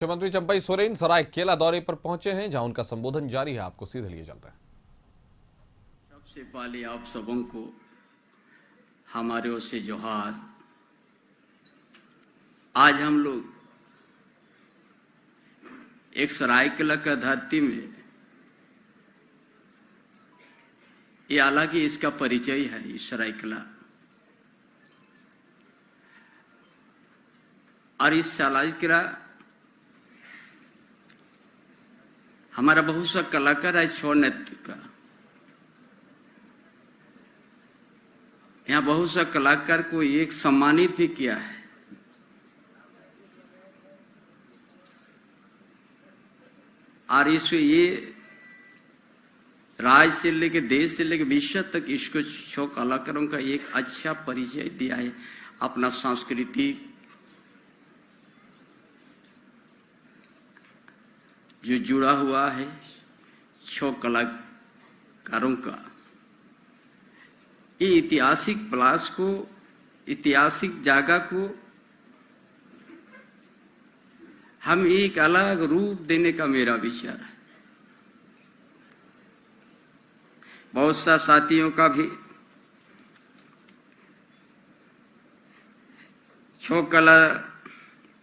मुख्यमंत्री चंपई सोरेन सरायकेला दौरे पर पहुंचे हैं, जहां उनका संबोधन जारी है। आपको सीधे लिए चलते हैं। सबसे पहले आप सबों को हमारे ओर से जोहार। आज हम लोग एक सरायकेला का धरती में, ये हालांकि इसका परिचय है इस सरायकेला, और इस सरायकेला हमारा बहुत सा कलाकार है छौ नृत्य का। यहाँ बहुत सा कलाकार को एक सम्मानित भी किया है। और इसमें ये राज्य से लेकर देश से लेकर विश्व तक इसको छौ कलाकारों का एक अच्छा परिचय दिया है। अपना सांस्कृतिक जो जुड़ा हुआ है छौ कलाकारों का, ये ऐतिहासिक प्लास को, ऐतिहासिक जगह को हम एक अलग रूप देने का मेरा विचार है। बहुत सा साथियों का भी छौ कला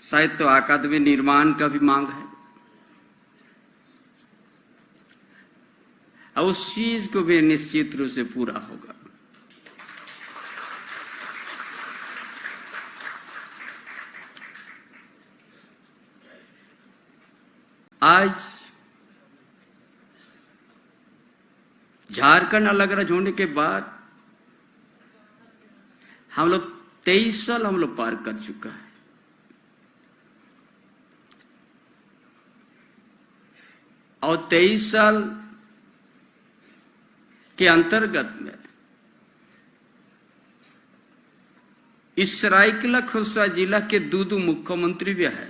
साहित्य अकादमी निर्माण का भी मांग है, और उस चीज को भी निश्चित रूप से पूरा होगा। आज झारखंड अलग अलग होने के बाद हम लोग 23 साल हम लोग पार कर चुका है। और 23 साल के अंतर्गत में इस सरायकेला खरसावां जिला के दो मुख्यमंत्री भी है।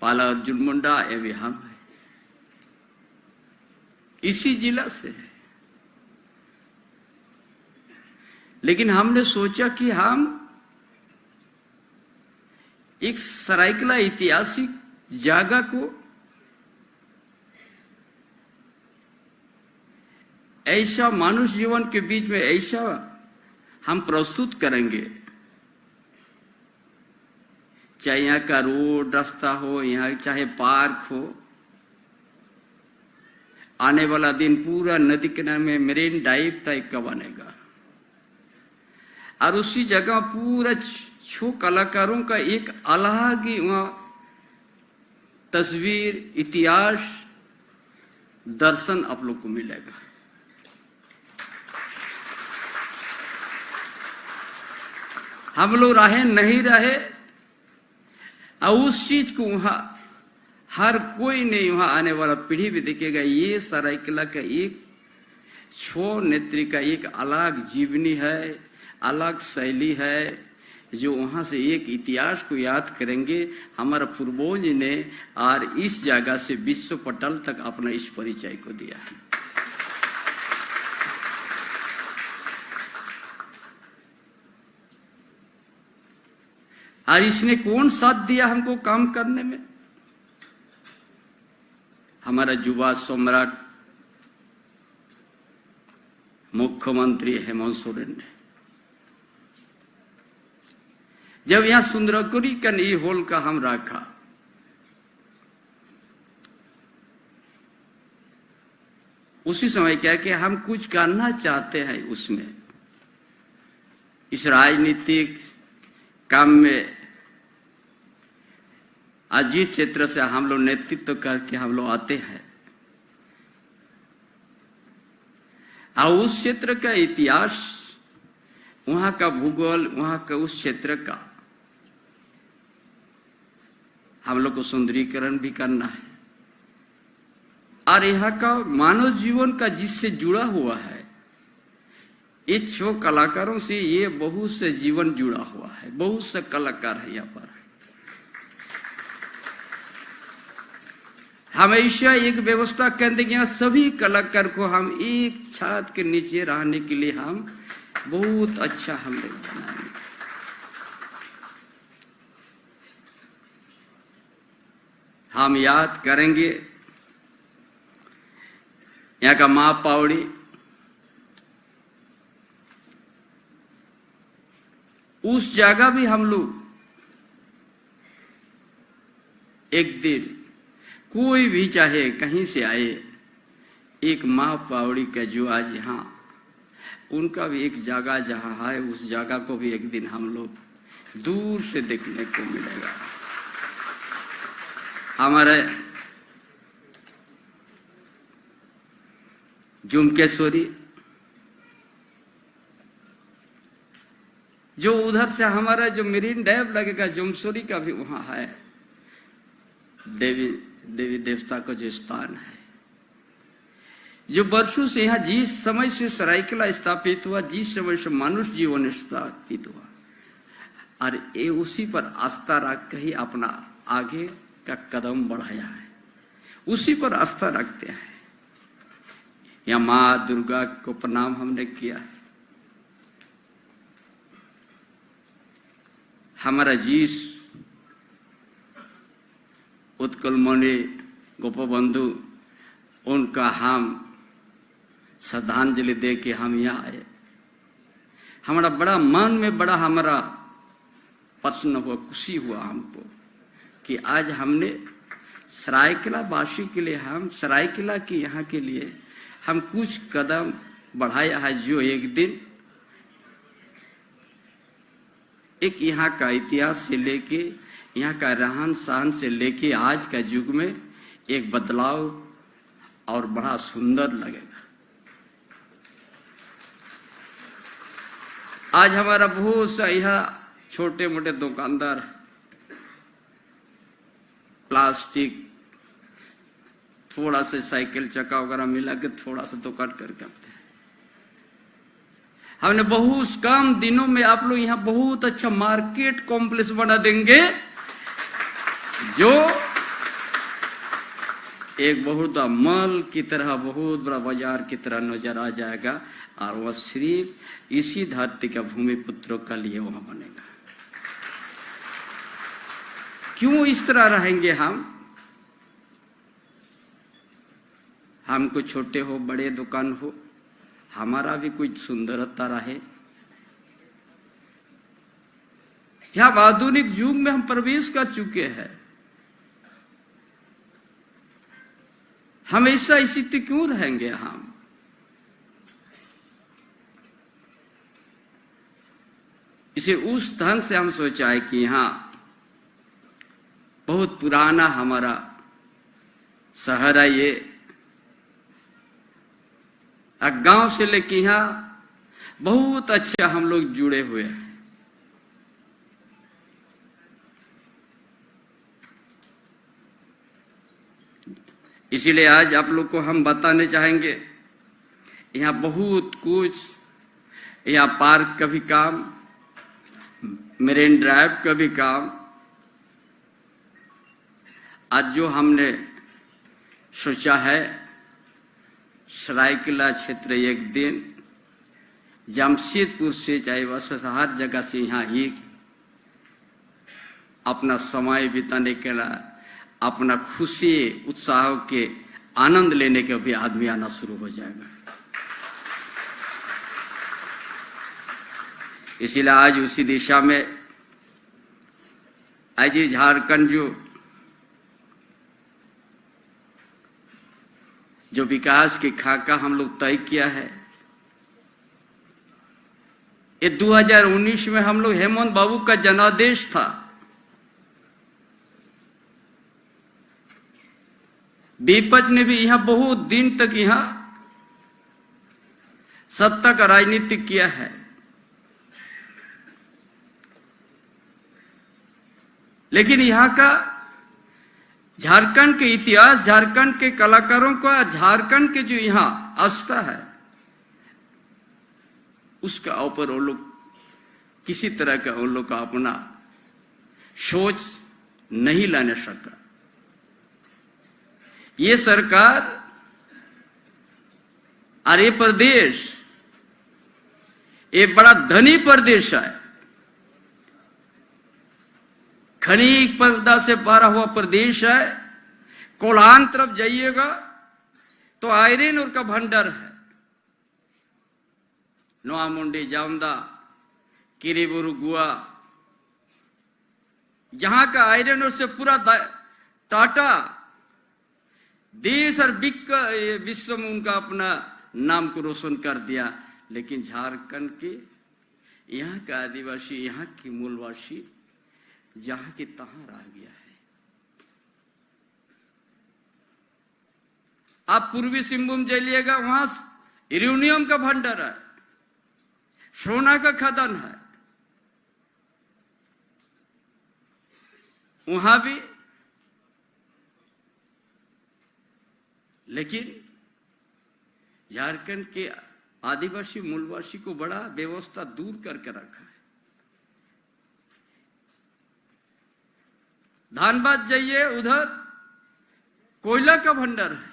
पाला अर्जुन मुंडा एवं हम है, इसी जिला से है। लेकिन हमने सोचा कि हम एक सरायकेला ऐतिहासिक जगह को ऐसा मानुष जीवन के बीच में ऐसा हम प्रस्तुत करेंगे, चाहे यहाँ का रोड रास्ता हो, यहाँ चाहे पार्क हो। आने वाला दिन पूरा नदी किनारे में मेरीन ड्राइव टाइप का बनेगा, और उसी जगह पूरा छो कलाकारों का एक अलग ही वहां तस्वीर, इतिहास, दर्शन आप लोग को मिलेगा। हम लोग रहे नहीं रहे, और उस चीज को वहां हर कोई नहीं, वहां आने वाला पीढ़ी भी देखेगा। ये सरायकेला का एक छौ नृत्य का एक अलग जीवनी है, अलग शैली है, जो वहां से एक इतिहास को याद करेंगे हमारा पूर्वज ने, और इस जगह से विश्व पटल तक अपना इस परिचय को दिया है। और इसने कौन साथ दिया हमको काम करने में? हमारा युवा सम्राट मुख्यमंत्री हेमंत सोरेन ने जब यहां सुंदरपुरी का ई हॉल का हम रखा, उसी समय क्या कि हम कुछ करना चाहते हैं उसमें, इस राजनीतिक काम में। आज जिस क्षेत्र से हम लोग नेतृत्व करके हम लोग आते हैं, और उस क्षेत्र का इतिहास, वहां का भूगोल, वहां का उस क्षेत्र का हम लोग को सुंदरीकरण भी करना है। और यहाँ का मानव जीवन का जिससे जुड़ा हुआ है, इस छो कलाकारों से ये बहुत से जीवन जुड़ा हुआ है, बहुत से कलाकार है यहाँ पर। हमेशा एक व्यवस्था करते कि यहाँ सभी कलाकार को हम एक छत के नीचे रहने के लिए हम बहुत अच्छा हम लोग बनाएंगे। हम याद करेंगे यहाँ का माँ पावड़ी, उस जगह भी हम लोग एक दिन कोई भी चाहे कहीं से आए, एक माँ पावड़ी का जो आज यहाँ उनका भी एक जगह जहाँ है, उस जगह को भी एक दिन हम लोग दूर से देखने को मिलेगा। हमारे जुमकेश्वरी जो उधर से हमारा जो मेरीन ड्राइव लगेगा, जुमकेश्वरी का भी वहां है देवी देवता का जो स्थान है, जो वर्षों से यहाँ जिस समय से सरायकेला स्थापित हुआ, जिस समय से मनुष्य जीवन स्थापित हुआ, और ये उसी पर आस्था रख के ही अपना आगे का कदम बढ़ाया है, उसी पर आस्था रखते हैं। या माँ दुर्गा को प्रणाम हमने किया है। हमारा जिस उत्कल मणि गोपबंधु, उनका हम श्रद्धांजलि दे के हम यहाँ आए। हमारा बड़ा मन में बड़ा हमारा प्रसन्न हुआ, खुशी हुआ हमको कि आज हमने सरायकेला वासी के लिए, हम सरायकेला के यहाँ के लिए हम कुछ कदम बढ़ाया है, जो एक दिन एक यहाँ का इतिहास से लेके, यहाँ का रहन सहन से लेके आज का युग में एक बदलाव और बड़ा सुंदर लगेगा। आज हमारा बहुत सा यहाँ छोटे मोटे दुकानदार प्लास्टिक, थोड़ा सा साइकिल चक्का वगैरह मिला के थोड़ा सा दुकान करके आते हैं। हमने बहुत कम दिनों में आप लोग यहाँ बहुत अच्छा मार्केट कॉम्प्लेक्स बना देंगे, जो एक बहुत मॉल की तरह, बहुत बड़ा बाजार की तरह नजर आ जाएगा, और वह सिर्फ इसी धरती का भूमि पुत्रों का लिए वहां बनेगा। क्यों इस तरह रहेंगे हमको छोटे हो बड़े दुकान हो, हमारा भी कुछ सुंदरता रहे। यह आधुनिक युग में हम प्रवेश कर चुके हैं, हमेशा स्थिति क्यों रहेंगे हम? इसे उस ढंग से हम सोचा है कि यहाँ बहुत पुराना हमारा शहर है, ये गांव से लेके यहाँ बहुत अच्छा हम लोग जुड़े हुए हैं। इसीलिए आज आप लोग को हम बताने चाहेंगे, यहाँ बहुत कुछ, यहाँ पार्क का भी काम, मेरीन ड्राइव का भी काम, आज जो हमने सोचा है सरायकेला क्षेत्र एक दिन जमशेदपुर से चाहे बस हर जगह से यहाँ ही अपना समय बिताने के लिए, अपना खुशी उत्साह के आनंद लेने के भी आदमी आना शुरू हो जाएगा। इसीलिए आज उसी दिशा में आज ये झारखंड जो विकास की खाका हम लोग तय किया है, ये 2019 में हम लोग हेमंत बाबू का जनादेश था। विपक्ष ने भी यहाँ बहुत दिन तक यहाँ सत्ता का राजनीति किया है, लेकिन यहाँ का झारखंड के इतिहास, झारखंड के कलाकारों का, झारखंड के जो यहाँ आस्था है, उसका ऊपर वो लोग किसी तरह का उन लोग का अपना सोच नहीं लाने सका। ये सरकार और ये प्रदेश एक बड़ा धनी प्रदेश है, खनिज संपदा से भरा हुआ प्रदेश है, कोल्हान तरफ जाइएगा तो आयरन और का भंडार है। नोआमुंडी, जामदा, किरीबुरु, गुआ, जहां का आयरन और से पूरा टाटा देश और विश्व में उनका अपना नाम को रोशन कर दिया। लेकिन झारखंड के यहाँ का आदिवासी, यहाँ के मूलवासी जहां की तहां रह गया है। आप पूर्वी सिंहभूम जाइएगा, वहां यूरेनियम का भंडार है, सोना का खदान है, वहां भी। लेकिन झारखंड के आदिवासी मूलवासी को बड़ा व्यवस्था दूर करके रखा है। धनबाद जाइए, उधर कोयला का भंडार है,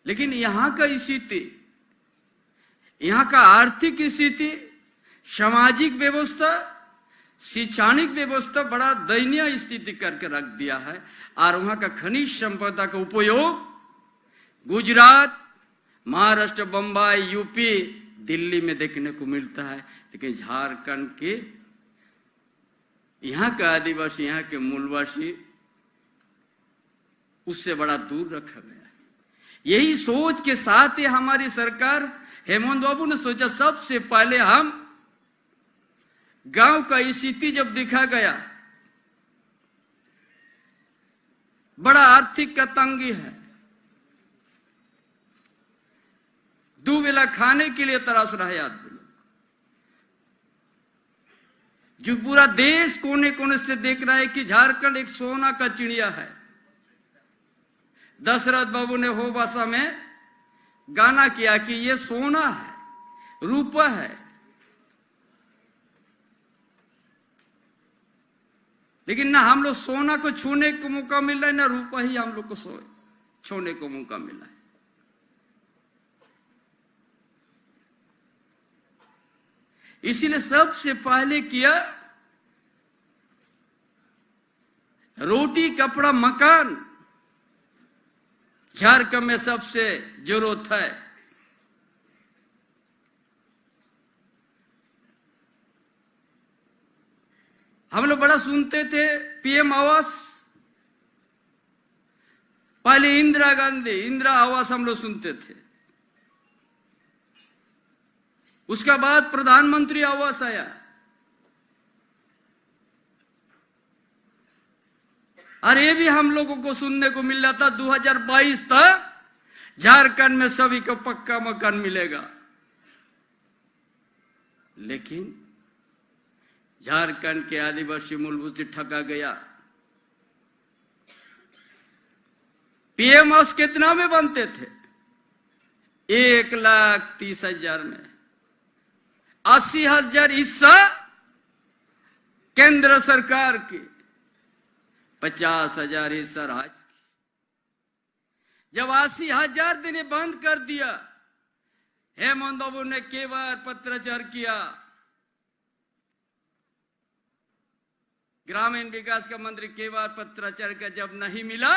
लेकिन यहां का स्थिति, यहां का आर्थिक स्थिति, सामाजिक व्यवस्था, शैक्षणिक व्यवस्था बड़ा दयनीय स्थिति करके रख दिया है। और वहां का खनिज संपदा का उपयोग गुजरात, महाराष्ट्र, बंबई, यूपी, दिल्ली में देखने को मिलता है। लेकिन झारखंड के यहाँ का आदिवासी, यहाँ के मूलवासी उससे बड़ा दूर रखा गया है। यही सोच के साथ ही हमारी सरकार, हेमंत बाबू ने सोचा सबसे पहले हम गांव का स्थिति जब देखा गया, बड़ा आर्थिक का तंगी है, दो वेला खाने के लिए तरास रहा है आदमी लोग, जो पूरा देश कोने कोने से देख रहा है कि झारखंड एक सोना का चिड़िया है। दशरथ बाबू ने हो भाषा में गाना किया कि ये सोना है, रूपा है। लेकिन ना हम लोग सोना को छूने को मौका मिल रहा है, ना रूपा ही हम लोग को छूने को मौका मिला है। इसीलिए सबसे पहले किया रोटी, कपड़ा, मकान झारखंड में सबसे जरूरत है। हम लोग बड़ा सुनते थे पीएम आवास, पहले इंदिरा गांधी, इंदिरा आवास हम लोग सुनते थे, उसका बाद प्रधानमंत्री आवास आया, और ये भी हम लोगों को सुनने को मिल रहा था 2022 तक झारखंड में सभी को पक्का मकान मिलेगा। लेकिन झारखंड के आदिवासी मूलभूत से ठगा गया। पीएम आवास कितना में बनते थे? 1,30,000 में। 80,000 हिस्सा केंद्र सरकार की, 50,000 हिस्सा राज्य की। जब 80,000 दिन बंद कर दिया, हेमंत बाबू ने कई बार पत्राचार किया, ग्रामीण विकास का मंत्री कई बार पत्राचार का, जब नहीं मिला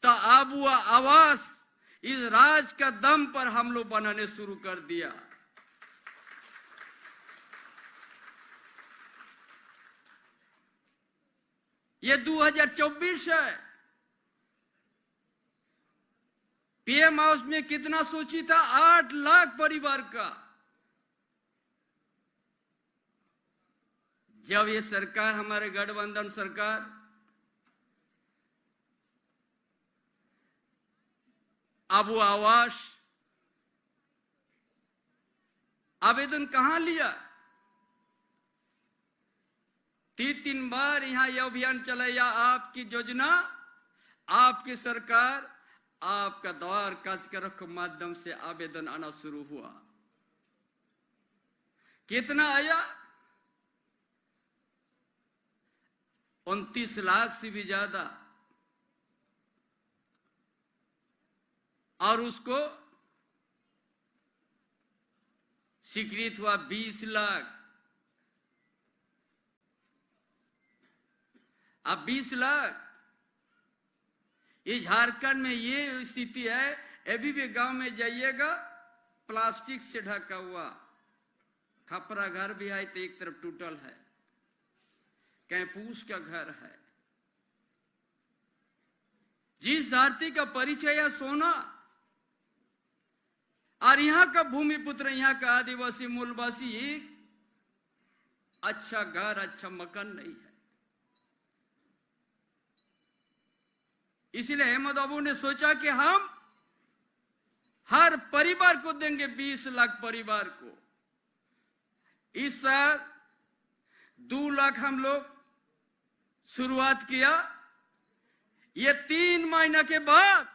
तो अब वो आवास इस राज का दम पर हम लोग बनाने शुरू कर दिया। ये 2024 है। पीएम आवास में कितना सोची था? 8 लाख परिवार का। जब ये सरकार, हमारे गठबंधन सरकार, अब वो आवास आवेदन कहां लिया? 3 बार यहां यह अभियान चलाया, आपकी योजना, आपकी सरकार, आपका द्वार कार्यक्रम के माध्यम से आवेदन आना शुरू हुआ। कितना आया? 29 लाख से भी ज्यादा। और उसको स्वीकृत हुआ 20 लाख। अब 20 लाख। ये झारखंड में ये स्थिति है। अभी भी गांव में जाइएगा, प्लास्टिक से ढका हुआ खपरा घर भी है, तो एक तरफ टूटल है, कहीं फूस का घर है। जिस धरती का परिचय है सोना, और यहां का भूमिपुत्र, यहां का आदिवासी मूलवासी, एक अच्छा घर, अच्छा मकान नहीं है। इसलिए अहमद बाबू ने सोचा कि हम हर परिवार को देंगे, 20 लाख परिवार को। इस साल 2 लाख हम लोग शुरुआत किया। ये 3 महीने के बाद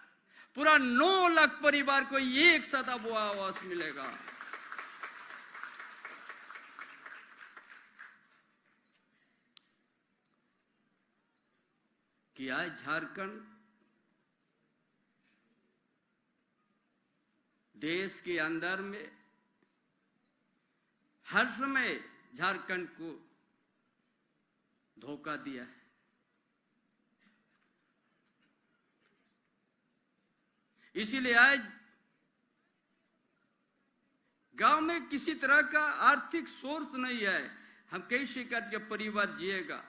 पूरा 9 लाख परिवार को एक साथ अब वो आवास मिलेगा। कि आज झारखंड देश के अंदर में हर समय झारखंड को धोखा दिया है। इसीलिए आज गांव में किसी तरह का आर्थिक सोर्स नहीं है। हम कैसे करके परिवार जिएगा।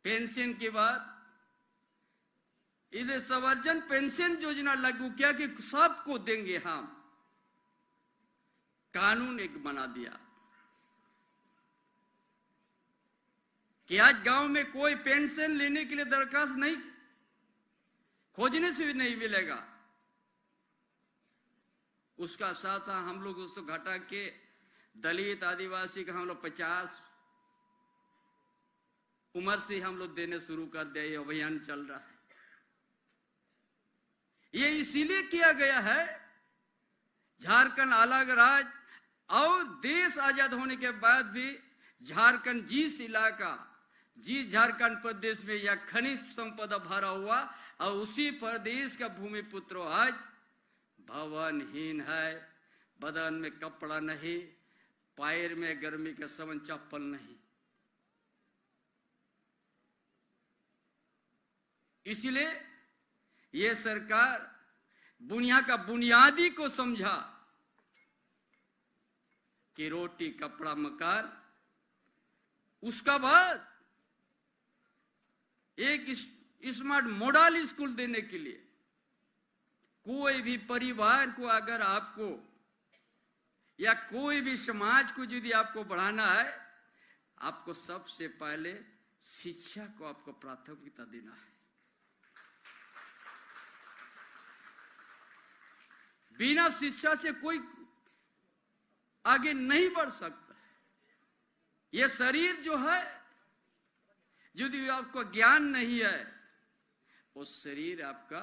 पेंशन के बाद इसे संवर्धन पेंशन योजना लागू किया कि सबको देंगे हम। कानून एक बना दिया कि आज गांव में कोई पेंशन लेने के लिए दरखास्त नहीं, खोजने से भी नहीं मिलेगा। उसका साथ हम लोग उसको घटा के दलित आदिवासी का हम लोग 50 उम्र से हम लोग देने शुरू कर दिया। ये अभियान चल रहा है। ये इसीलिए किया गया है, झारखंड अलग राज्य और देश आजाद होने के बाद भी झारखंड जिस झारखंड प्रदेश में यह खनिज संपदा भरा हुआ, और उसी प्रदेश का भूमिपुत्र आज भवनहीन है, बदन में कपड़ा नहीं, पैर में गर्मी के समय चप्पल नहीं। इसलिए ये सरकार दुनिया का बुनियादी को समझा कि रोटी कपड़ा मकान, उसका बाद एक स्मार्ट मॉडल स्कूल देने के लिए कोई भी परिवार को अगर आपको या कोई भी समाज को यदि आपको बढ़ाना है, आपको सबसे पहले शिक्षा को आपको प्राथमिकता देना है। बिना शिक्षा से कोई आगे नहीं बढ़ सकता। यह शरीर जो है, यदि आपको ज्ञान नहीं है, वो शरीर आपका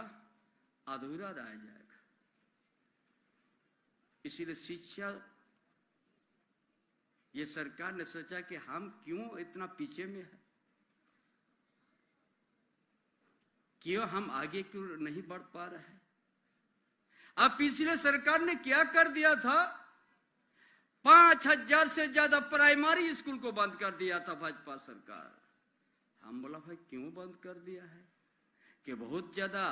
अधूरा रह जाएगा। इसीलिए शिक्षा, ये सरकार ने सोचा कि हम क्यों इतना पीछे में है, क्यों हम आगे क्यों नहीं बढ़ पा रहे हैं। अब पिछले सरकार ने क्या कर दिया था, 5000 से ज्यादा प्राइमरी स्कूल को बंद कर दिया था भाजपा सरकार। हम बोला भाई क्यों बंद कर दिया है, कि बहुत ज्यादा